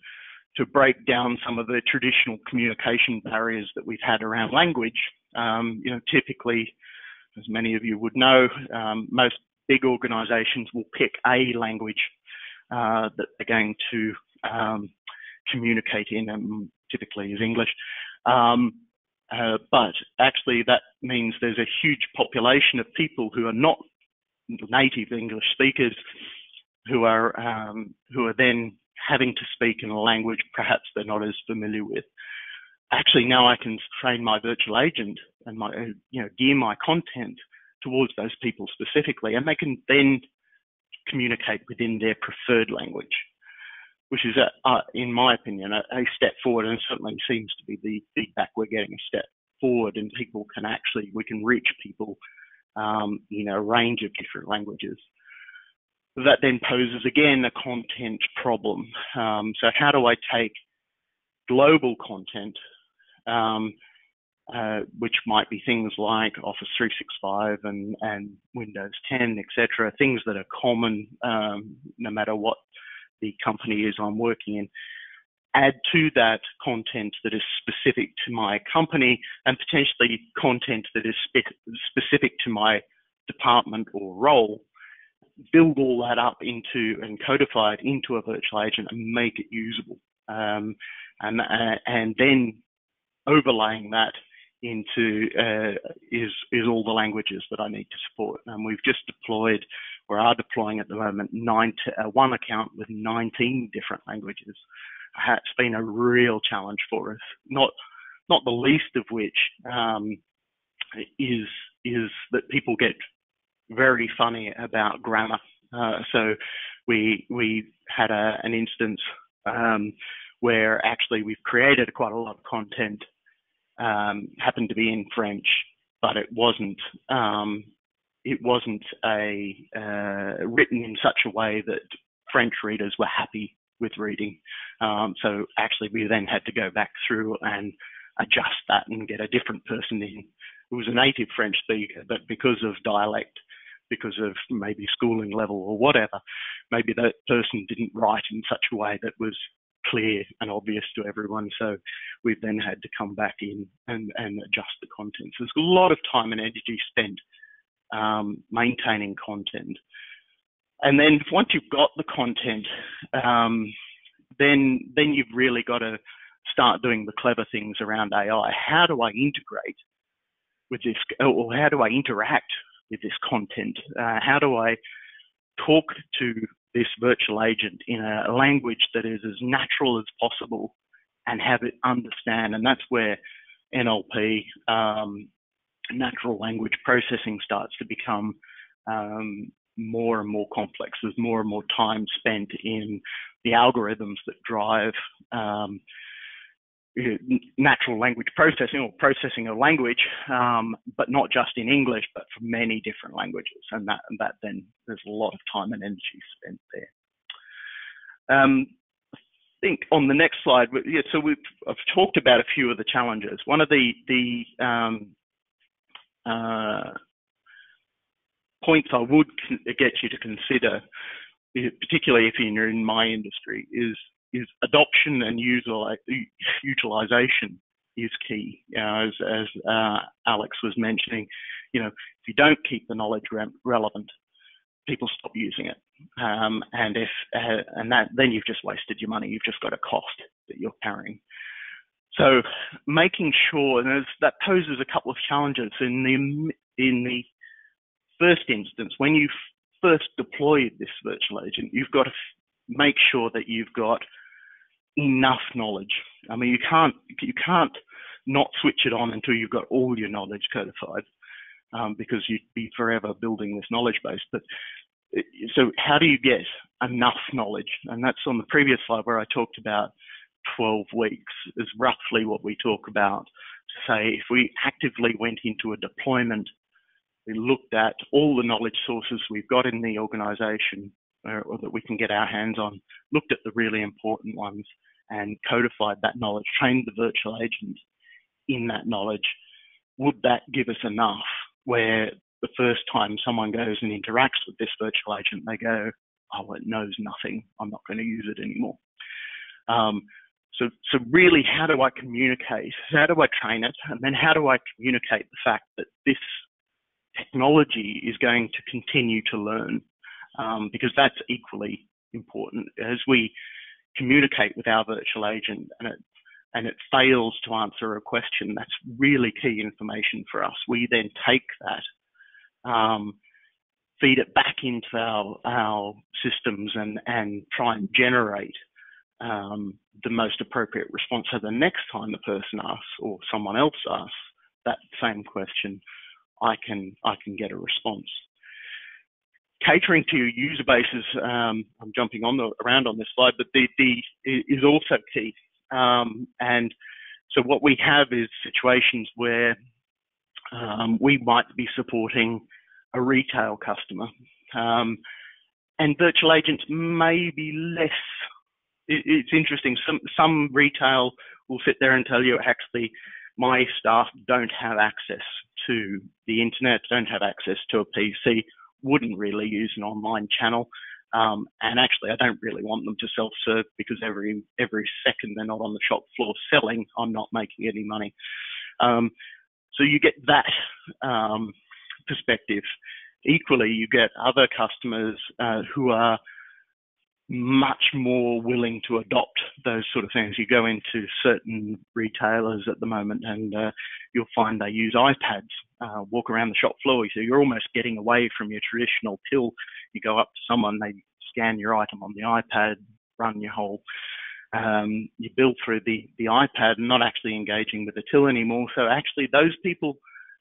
to break down some of the traditional communication barriers that we've had around language. Typically, as many of you would know, most big organizations will pick a language that they're going to communicate in, and typically is English. But actually that means there's a huge population of people who are not native English speakers who are then having to speak in a language perhaps they're not as familiar with. Actually, now I can train my virtual agent and gear my content towards those people specifically, and they can then communicate within their preferred language. which is, in my opinion, a step forward, and certainly seems to be the feedback we're getting, a step forward, and we can reach people in a range of different languages. That then poses, again, a content problem. So how do I take global content, which might be things like Office 365 and Windows 10, etc., things that are common no matter what the company is I'm working in, add to that content that is specific to my company, and potentially content that is specific to my department or role, build all that up into and codify it into a virtual agent and make it usable. And then overlaying that into is all the languages that I need to support. And we've just deployed, or are deploying at the moment, one account with 19 different languages. It's been a real challenge for us, not the least of which is that people get very funny about grammar. So we had an instance where actually we've created quite a lot of content, happened to be in French, but it wasn't written in such a way that French readers were happy with reading. So actually we then had to go back through and adjust that and get a different person in who was a native French speaker, but because of dialect, because of maybe schooling level or whatever, maybe that person didn't write in such a way that was clear and obvious to everyone. So we've then had to come back in and adjust the content. So there's a lot of time and energy spent maintaining content. And then once you've got the content, then you've really got to start doing the clever things around AI. How do I integrate with this, or how do I interact with this content? How do I talk to this virtual agent in a language that is as natural as possible and have it understand? And that's where NLP, natural language processing, starts to become more and more complex. There's more and more time spent in the algorithms that drive natural language processing, or processing of language, but not just in English, but for many different languages. And that then there's a lot of time and energy spent there. I think on the next slide, so I've talked about a few of the challenges. One of the points I would get you to consider, particularly if you're in my industry, is adoption and utilization is key. As Alex was mentioning, if you don't keep the knowledge relevant, people stop using it, then you've just wasted your money. You've just got a cost that you're carrying. So making sure, and that poses a couple of challenges in the first instance. When you first deploy this virtual agent, you've got to make sure that you've got enough knowledge. I mean, you can't not switch it on until you've got all your knowledge codified, because you'd be forever building this knowledge base. But so how do you get enough knowledge? And that's on the previous slide where I talked about 12 weeks is roughly what we talk about. Say if we actively went into a deployment, we looked at all the knowledge sources we've got in the organization, or that we can get our hands on, looked at the really important ones and codified that knowledge, trained the virtual agent in that knowledge. Would that give us enough where the first time someone goes and interacts with this virtual agent, they go, oh, it knows nothing, I'm not going to use it anymore. So really, how do I communicate? How do I train it? And then how do I communicate the fact that this technology is going to continue to learn? Because that's equally important. As we communicate with our virtual agent and it fails to answer a question, that's really key information for us. We then take that, feed it back into our systems and try and generate the most appropriate response. So the next time the person asks or someone else asks that same question, I can get a response. catering to your user bases, I'm jumping around on this slide, but the is also key. And so what we have is situations where we might be supporting a retail customer, and virtual agents may be less. It's interesting. Some retail will sit there and tell you, actually, my staff don't have access to the internet, don't have access to a PC, wouldn't really use an online channel. And actually, I don't really want them to self-serve because every second they're not on the shop floor selling, I'm not making any money. So you get that perspective. Equally, you get other customers who are much more willing to adopt those sort of things. You go into certain retailers at the moment and you'll find they use iPads, walk around the shop floor. So you're almost getting away from your traditional till. You go up to someone, they scan your item on the iPad, run your whole, you bill through the iPad and not actually engaging with the till anymore. So actually those people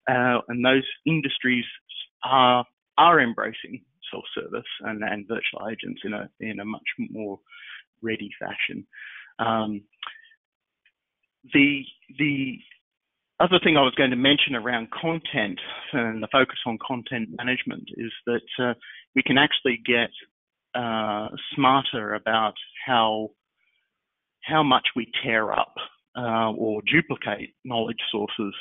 and those industries are embracing self-service and virtual agents in a much more ready fashion. The other thing I was going to mention around content and the focus on content management is that we can actually get smarter about how much we tear up or duplicate knowledge sources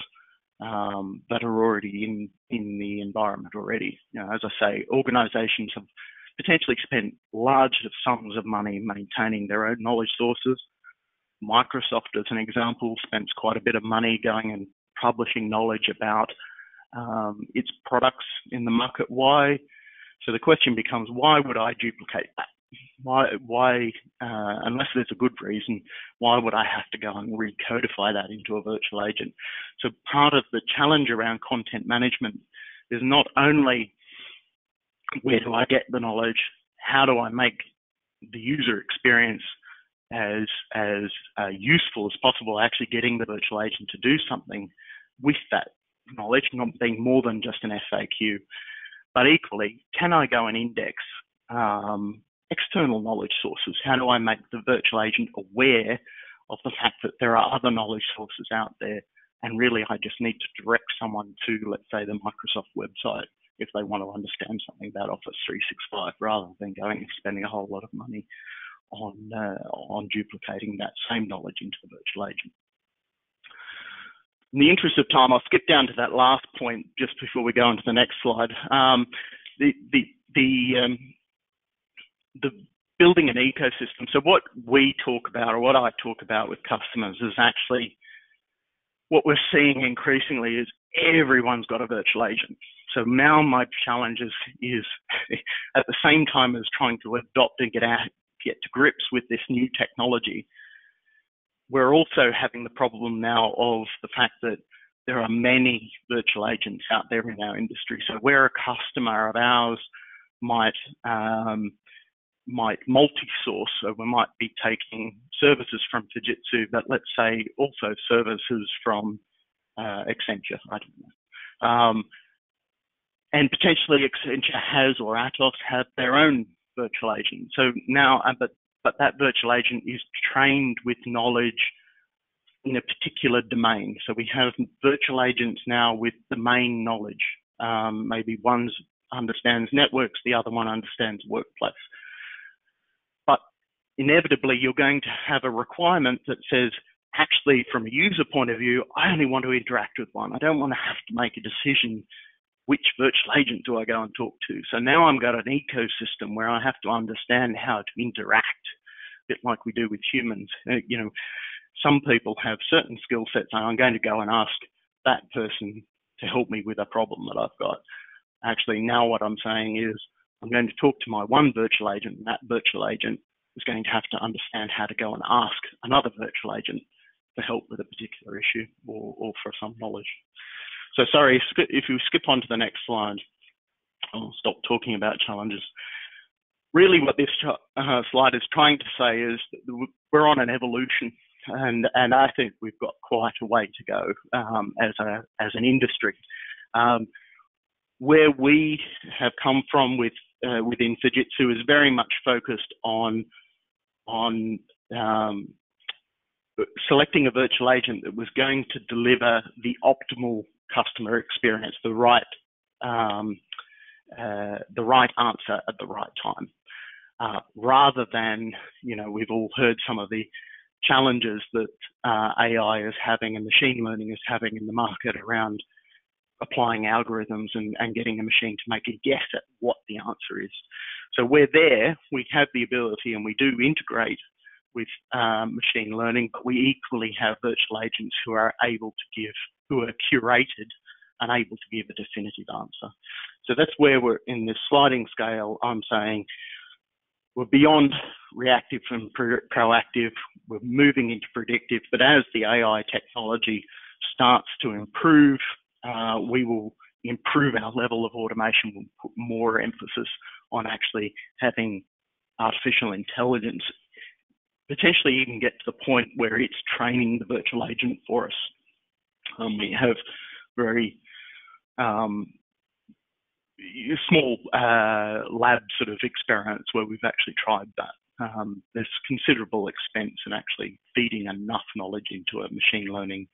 that are already in the environment already. You know, as I say, organisations have potentially spent large sums of money maintaining their own knowledge sources. Microsoft, as an example, spends quite a bit of money going and publishing knowledge about its products in the market. Why? So the question becomes, why would I duplicate that? Why, unless there's a good reason, why would I have to go and recodify that into a virtual agent? So part of the challenge around content management is not only where do I get the knowledge, how do I make the user experience as useful as possible, actually getting the virtual agent to do something with that knowledge, not being more than just an FAQ. But equally, can I go and index external knowledge sources? How do I make the virtual agent aware of the fact that there are other knowledge sources out there? And really, I just need to direct someone to, let's say, the Microsoft website if they want to understand something about Office 365, rather than going and spending a whole lot of money on duplicating that same knowledge into the virtual agent. In the interest of time, I'll skip down to that last point just before we go on to the next slide. The building an ecosystem. So what we talk about, or what I talk about with customers, is actually what we're seeing increasingly is everyone's got a virtual agent. So now my challenge is at the same time as trying to adopt and get to grips with this new technology, we're also having the problem now of the fact that there are many virtual agents out there in our industry. So where a customer of ours might multi-source, so we might be taking services from Fujitsu, but let's say also services from Accenture, I don't know. And potentially Accenture has, or Atos have, their own virtual agent. So now, but that virtual agent is trained with knowledge in a particular domain. So we have virtual agents now with domain knowledge. Maybe one understands networks, the other one understands workplace. But inevitably, you're going to have a requirement that says, actually, from a user point of view, I only want to interact with one. I don't want to have to make a decision, which virtual agent do I go and talk to? So now I've got an ecosystem where I have to understand how to interact, a bit like we do with humans. You know, some people have certain skill sets, and I'm going to go and ask that person to help me with a problem that I've got. Actually, now what I'm saying is I'm going to talk to my one virtual agent, and that virtual agent is going to have to understand how to go and ask another virtual agent for help with a particular issue or for some knowledge. So sorry, if you skip on to the next slide, I'll stop talking about challenges. Really what this slide is trying to say is that we're on an evolution, and I think we've got quite a way to go as an industry. Where we have come from with within Fujitsu is very much focused on selecting a virtual agent that was going to deliver the optimal customer experience, the right answer at the right time, rather than, we've all heard some of the challenges that AI is having and machine learning is having in the market around applying algorithms and getting a machine to make a guess at what the answer is. So we're there, we have the ability, and we do integrate with machine learning, but we equally have virtual agents who are who are curated and able to give a definitive answer. So that's where we're in this sliding scale. I'm saying we're beyond reactive and proactive. We're moving into predictive, but as the AI technology starts to improve, we will improve our level of automation. We'll put more emphasis on actually having artificial intelligence potentially even get to the point where it's training the virtual agent for us. We have very small lab sort of experiments where we've actually tried that. There's considerable expense in actually feeding enough knowledge into a machine learning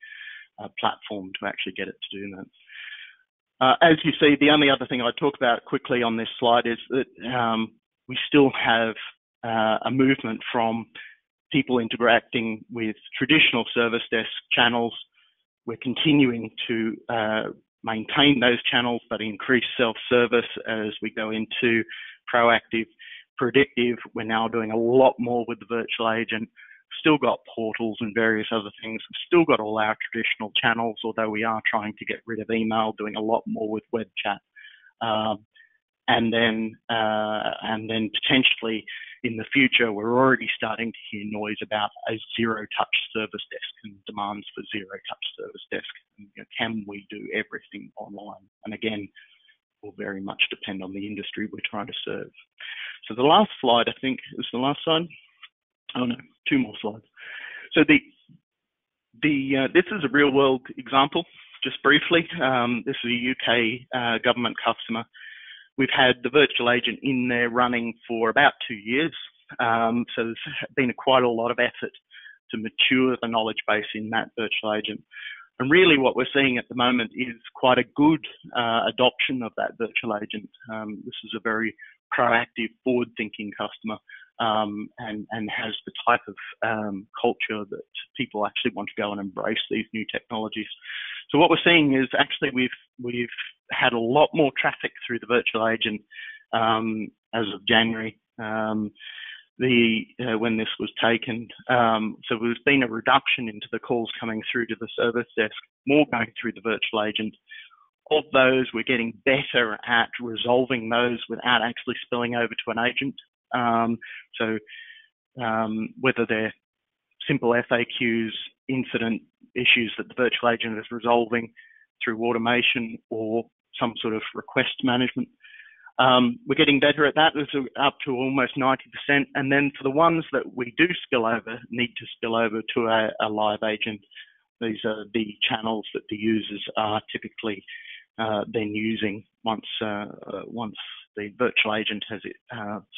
platform to actually get it to do that. As you see, the only other thing I'd talk about quickly on this slide is that we still have a movement from people interacting with traditional service desk channels. We're continuing to maintain those channels, but increase self-service as we go into proactive, predictive. We're now doing a lot more with the virtual agent. Still got portals and various other things. We've still got all our traditional channels, although we are trying to get rid of email, doing a lot more with web chat. And then potentially in the future, we're already starting to hear noise about a zero-touch service desk and demands for zero-touch service desk. And, can we do everything online? And again, will very much depend on the industry we're trying to serve. So the last slide, I think, is the last slide. Oh no, 2 more slides. So this is a real-world example, just briefly. This is a UK government customer. We've had the virtual agent in there running for about 2 years. So there's been quite a lot of effort to mature the knowledge base in that virtual agent. And really what we're seeing at the moment is quite a good adoption of that virtual agent. This is a very proactive, forward-thinking customer and has the type of culture that people actually want to go and embrace these new technologies. So what we're seeing is actually we've had a lot more traffic through the virtual agent as of January when this was taken. So there's been a reduction into the calls coming through to the service desk, more going through the virtual agent. Of those, we're getting better at resolving those without actually spilling over to an agent. So whether they're simple FAQs, incident issues that the virtual agent is resolving through automation or some sort of request management. We're getting better at that. It's up to almost 90%. And then for the ones that we do need to spill over to a live agent, these are the channels that the users are typically then using once the virtual agent has it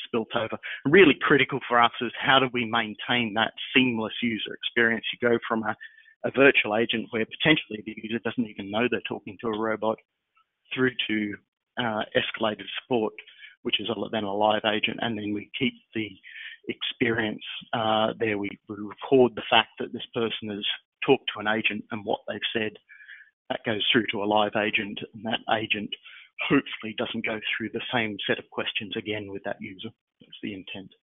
spilt over. Really critical for us is how do we maintain that seamless user experience? You go from a virtual agent where potentially the user doesn't even know they're talking to a robot through to escalated support, which is then a live agent, and then we keep the experience there. We record the fact that this person has talked to an agent and what they've said. That goes through to a live agent, and that agent hopefully doesn't go through the same set of questions again with that user. That's the intent.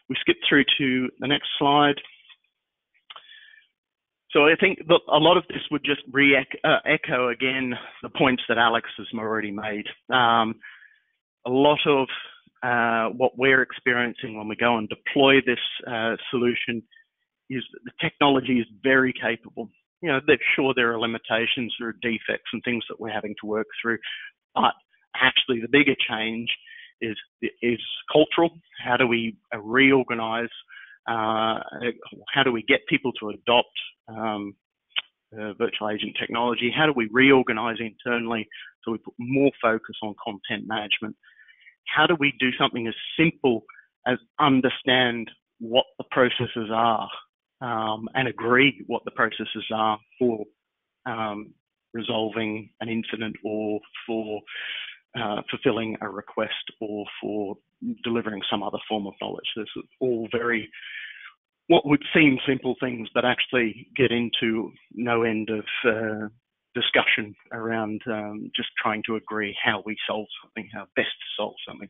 We skip through to the next slide. So I think that a lot of this would just echo again the points that Alex has already made. A lot of what we're experiencing when we go and deploy this solution is that the technology is very capable. Sure there are limitations, there are defects and things that we're having to work through, but actually the bigger change is cultural. How do we reorganize? How do we get people to adopt virtual agent technology? How do we reorganize internally so we put more focus on content management? how do we do something as simple as understand what the processes are and agree what the processes are for resolving an incident or for fulfilling a request or for delivering some other form of knowledge. This is all very what would seem simple things, but actually get into no end of discussion around just trying to agree how we solve something, how best to solve something.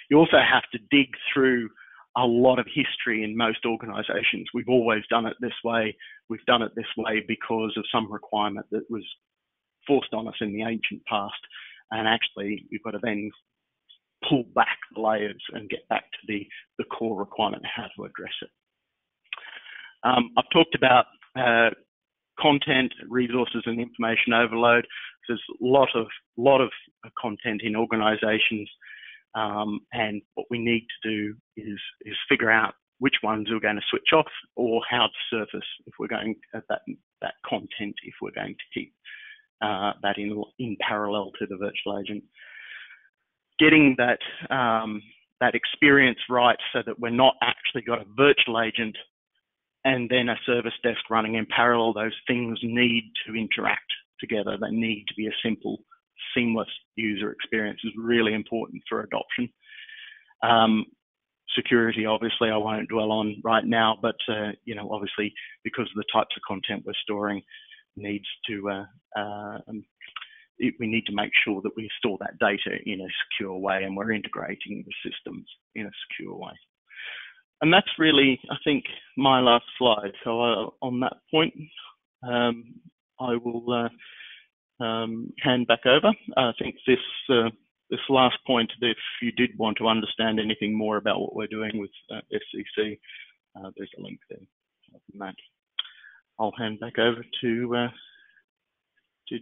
You also have to dig through a lot of history in most organisations. We've always done it this way. We've done it this way because of some requirement that was forced on us in the ancient past. And actually, we've got to then pull back the layers and get back to the core requirement and how to address it. I've talked about content, resources, and information overload. There's a lot of content in organisations, and what we need to do is figure out which ones we're going to switch off or how to surface if we're going at that content, if we're going to keep that in parallel to the virtual agent. Getting that that experience right so that we're not actually got a virtual agent and then a service desk running in parallel. Those things need to interact together. They need to be a simple, seamless user experience. Is really important for adoption. Security, obviously, I won't dwell on right now, but obviously, because of the types of content we're storing, needs to we need to make sure that we store that data in a secure way and we're integrating the systems in a secure way. And that's really, I think, my last slide. So on that point, I will hand back over. I think this last point, if you did want to understand anything more about what we're doing with FCC, there's a link there. From that, I'll hand back over to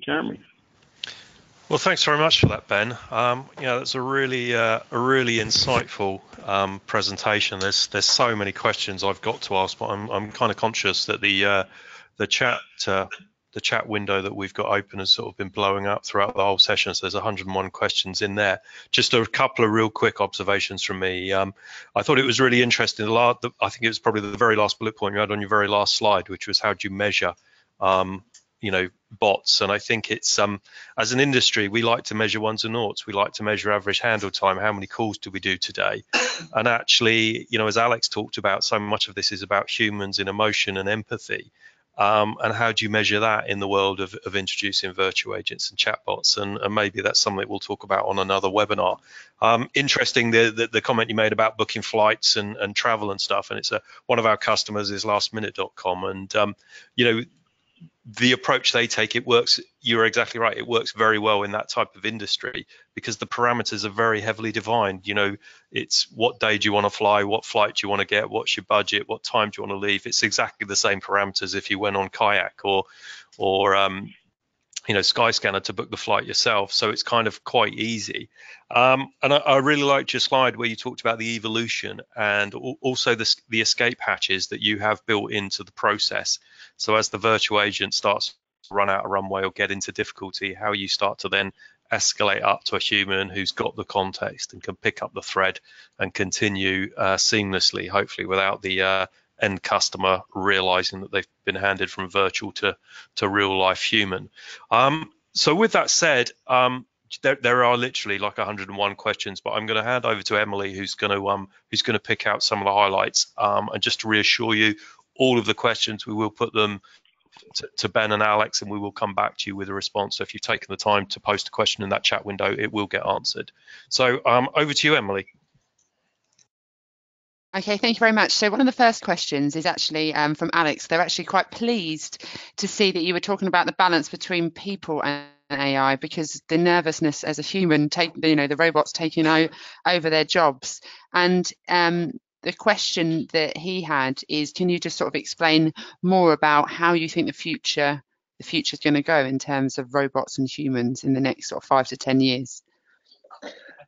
Jeremy. Well, thanks very much for that, Ben. That's a really insightful presentation. There's so many questions I've got to ask, but I'm kind of conscious that the chat window that we've got open has sort of been blowing up throughout the whole session. So there's 101 questions in there. Just a couple of real quick observations from me. I thought it was really interesting. I think it was probably the very last bullet point you had on your very last slide, which was how do you measure bots. And I think it's as an industry, we like to measure ones and noughts. We like to measure average handle time. How many calls do we do today? And actually, as Alex talked about, so much of this is about humans in emotion and empathy. And how do you measure that in the world of introducing virtual agents and chatbots? And maybe that's something we'll talk about on another webinar. Interesting, the comment you made about booking flights and travel and stuff. And it's one of our customers is lastminute.com. And, the approach they take, it works. You're exactly right. It works very well in that type of industry because the parameters are very heavily defined. It's what day do you want to fly? What flight do you want to get? What's your budget? What time do you want to leave? It's exactly the same parameters if you went on Kayak or Skyscanner to book the flight yourself. So it's kind of quite easy. And I really liked your slide where you talked about the evolution and also the escape hatches that you have built into the process. So as the virtual agent starts to run out of runway or get into difficulty, how you start to then escalate up to a human who's got the context and can pick up the thread and continue seamlessly, hopefully without the end customer realizing that they've been handed from virtual to real life human. So with that said, there are literally like 101 questions, but I'm going to hand over to Emily, who's going to pick out some of the highlights. And just to reassure you, all of the questions we will put them to Ben and Alex, and we will come back to you with a response. So if you've taken the time to post a question in that chat window, it will get answered. So over to you, Emily. Okay, thank you very much. So one of the first questions is actually from Alex. They're actually quite pleased to see that you were talking about the balance between people and AI, because the nervousness as a human, the robots taking over their jobs. And the question that he had is, can you just sort of explain more about how you think the future is going to go in terms of robots and humans in the next sort of 5 to 10 years?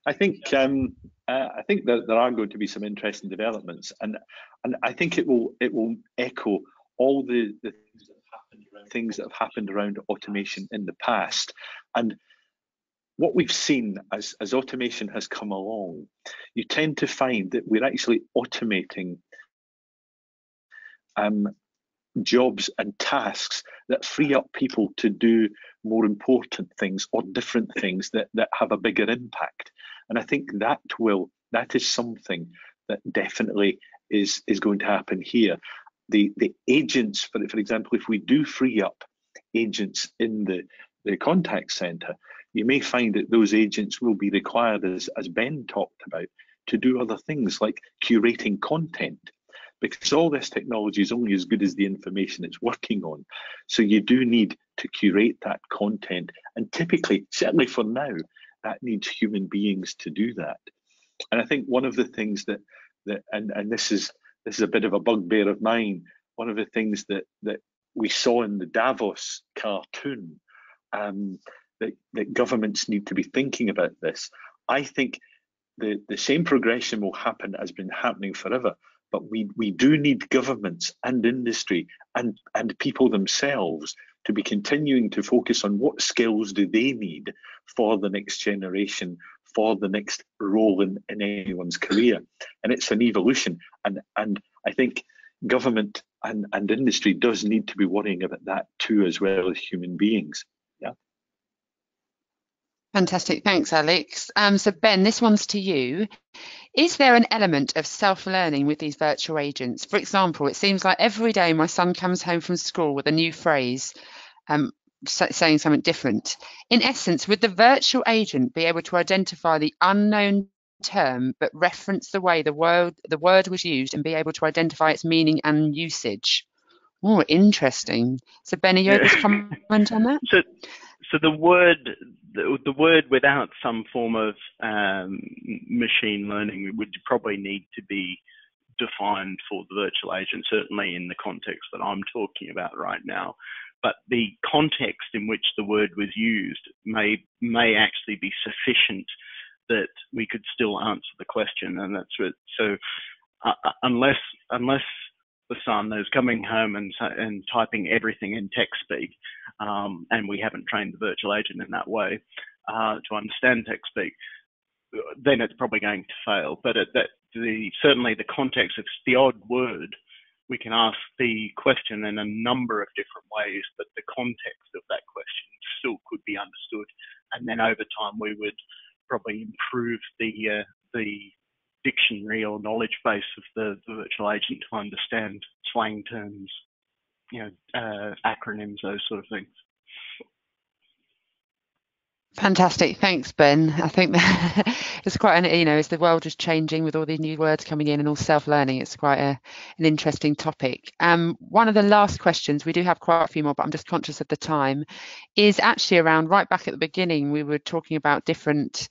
I think that there are going to be some interesting developments, and I think it will echo all the things that have happened around automation in the past. And what we've seen as automation has come along, you tend to find that we're actually automating jobs and tasks that free up people to do more important things or different things that have a bigger impact. And I think that is something that definitely is going to happen here. The agents, for example, if we do free up agents in the contact center, you may find that those agents will be required, as Ben talked about, to do other things like curating content, because all this technology is only as good as the information it's working on. So you do need to curate that content, and typically, certainly for now, that needs human beings to do that. And I think one of the things that and this is a bit of a bugbear of mine, one of the things that we saw in the Davos cartoon, that governments need to be thinking about this. I think the same progression will happen as been happening forever, but we do need governments and industry and people themselves to be continuing to focus on what skills do they need for the next generation, for the next role in anyone's career. And it's an evolution. And I think government and industry does need to be worrying about that too, as well as human beings. Yeah. Fantastic. Thanks, Alex. So Ben, this one's to you. Is there an element of self-learning with these virtual agents? For example, it seems like every day my son comes home from school with a new phrase, saying something different. In essence, would the virtual agent be able to identify the unknown term but reference the way the word was used and be able to identify its meaning and usage? Oh, interesting. So Ben, are you able to comment on that? So the word without some form of machine learning would probably need to be defined for the virtual agent, certainly in the context that I'm talking about right now. But the context in which the word was used may actually be sufficient that we could still answer the question, and that's it. So unless the son is coming home and typing everything in text speak, and we haven't trained the virtual agent in that way to understand text speak, then it's probably going to fail. But certainly the context, if it's the odd word, we can ask the question in a number of different ways, but the context of that question still could be understood. And then over time, we would probably improve the dictionary or knowledge base of the virtual agent to understand slang terms, acronyms, those sort of things. Fantastic, thanks, Ben. I think that it's quite as the world is changing with all these new words coming in and all self-learning, it's quite an interesting topic. One of the last questions, we do have quite a few more, but I'm just conscious of the time, is actually around right back at the beginning. We were talking about different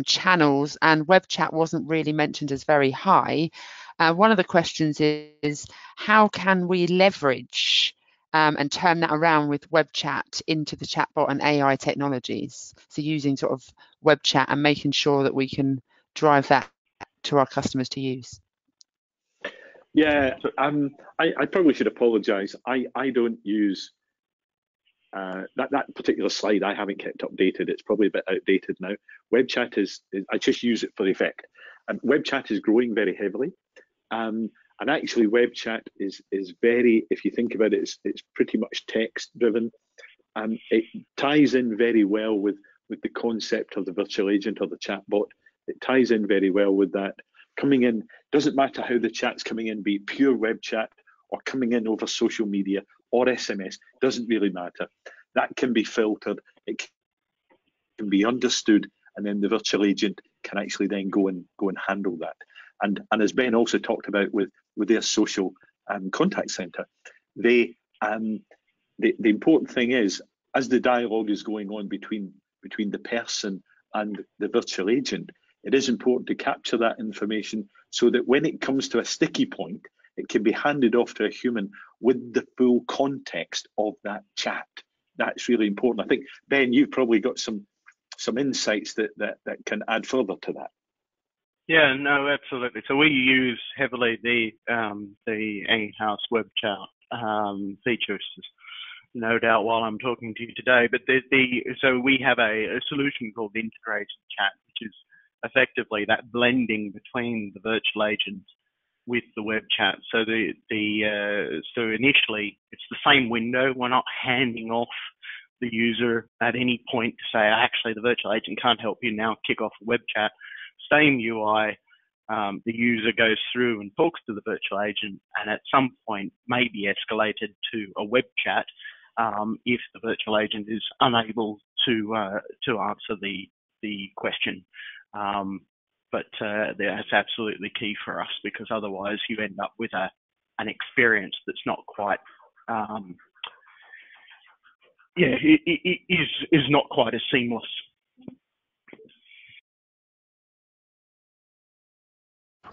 channels, and web chat wasn't really mentioned as very high. One of the questions is, how can we leverage and turn that around with web chat into the chatbot and AI technologies? So using sort of web chat and making sure that we can drive that to our customers to use. Yeah, I probably should apologise. I don't use that particular slide. I haven't kept updated. It's probably a bit outdated now. Web chat is I just use it for the effect. And web chat is growing very heavily. And actually, web chat is very, if you think about it, it's pretty much text driven. It ties in very well with the concept of the virtual agent or the chatbot. It ties in very well with that. Coming in, doesn't matter how the chat's coming in, be it pure web chat or coming in over social media or SMS, doesn't really matter. That can be filtered, it can be understood, and then the virtual agent can actually then go and handle that. And as Ben also talked about with their social contact center, the important thing is, as the dialogue is going on between the person and the virtual agent, it is important to capture that information so that when it comes to a sticky point, it can be handed off to a human with the full context of that chat. That's really important. I think, Ben, you've probably got some insights that can add further to that. Yeah, no, absolutely. So we use heavily the in-house web chat features no doubt while I'm talking to you today. But so we have a solution called integrated chat, which is effectively that blending between the virtual agent with the web chat. So so initially it's the same window. We're not handing off the user at any point to say, actually, the virtual agent can't help you now, kick off a web chat. Same UI. The user goes through and talks to the virtual agent, and at some point may be escalated to a web chat if the virtual agent is unable to answer the question. But that's absolutely key for us, because otherwise you end up with an experience that's not quite is not quite as seamless.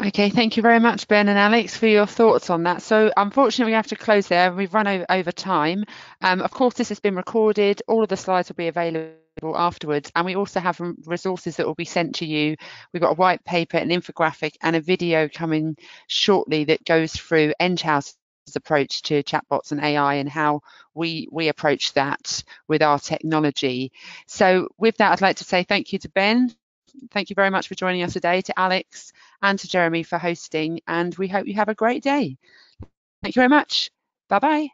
Okay, thank you very much, Ben and Alex, for your thoughts on that. So unfortunately, we have to close there. We've run over time. Of course, this has been recorded. All of the slides will be available afterwards, and we also have resources that will be sent to you. We've got a white paper, an infographic, and a video coming shortly that goes through Enghouse's approach to chatbots and AI and how we approach that with our technology. So with that, I'd like to say thank you to Ben. Thank you very much for joining us today, to Alex and to Jeremy for hosting, and we hope you have a great day. Thank you very much. Bye-bye.